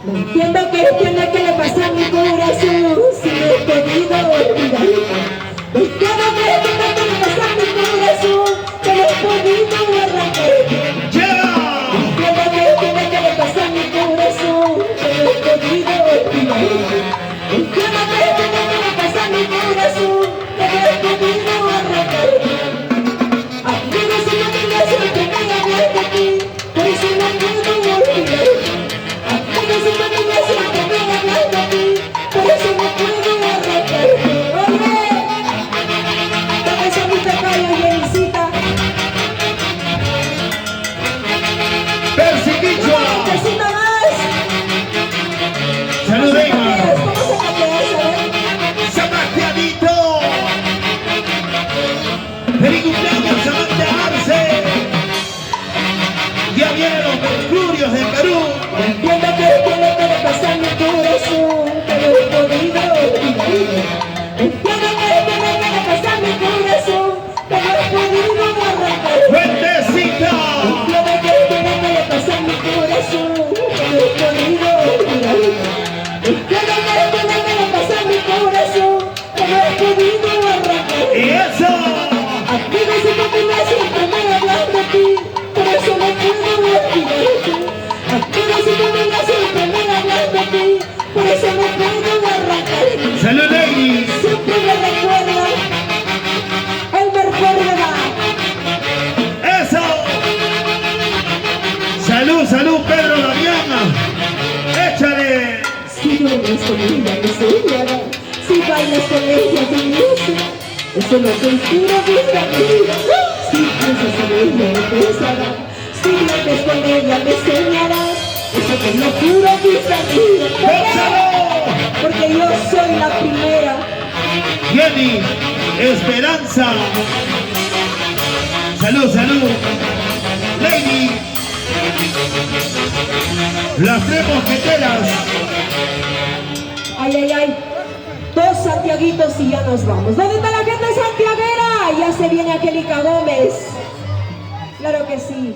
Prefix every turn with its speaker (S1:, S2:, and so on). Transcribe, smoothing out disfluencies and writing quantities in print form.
S1: No entiendo qué tiene que le pasa a mi corazón si no he podido olvidar. No entiendo qué tiene que le pasa a mi corazón que no he podido arrancar. No entiendo qué tiene que le pasa a mi corazón que no he podido olvidar. No entiendo qué tiene que le pasa a mi corazón que no he podido arrancar. Amigos y amigas siempre me hablan de ti, por eso no puedo olvidar. Amigos y amigas siempre me hablan de ti, por eso no puedo arrancar. Oye, dame esa mi pecayo y visita.
S2: Persiquicho.
S1: Una cosita más.
S2: Salud, Neymar.
S1: ¿Cómo se catea eso,
S2: Sebastianito. Feliz cumpleaños, Samantha Arce. Ya vienen los mercurios de Perú.
S1: No entiendo qué tiene que le pasa a mi corazón que no he podido olvidar. No entiendo qué tiene que le pasa a mi corazón que no he podido arrancar.
S2: ¡Fuentecita!
S1: No entiendo qué tiene que le pasa a mi corazón que no he podido olvidar. No entiendo qué tiene que le pasa a mi corazón que no he podido arrancar.
S2: ¡Y eso!
S1: Amigos y familias siempre me hablan de ti, por eso no puedo olvidarte. Amigos y familias siempre me hablan de ti, por eso no puedo arrancar.
S2: ¡Salud, ladies!
S1: Siempre me recuerda el mejor edad.
S2: ¡Eso! ¡Salud, salud, Pedro Damiana! ¡Échale!
S1: Si duermes con ella me soñará, si bailas con ella te ilusiona, eso no te inspira vida mía. Si piensas en ella me pensará, si duermes con ella me soñarás, eso te lo juro vida mía.
S2: ¡Gózalo!
S1: Porque yo soy la primera.
S2: Jenny, Esperanza. Salud, salud. Lady. Las tres mosqueteras.
S1: Ay, ay, ay. Dos santiaguitos y ya nos vamos. ¿Dónde está la gente santiaguera? Ya se viene Angélica Gómez. Claro que sí.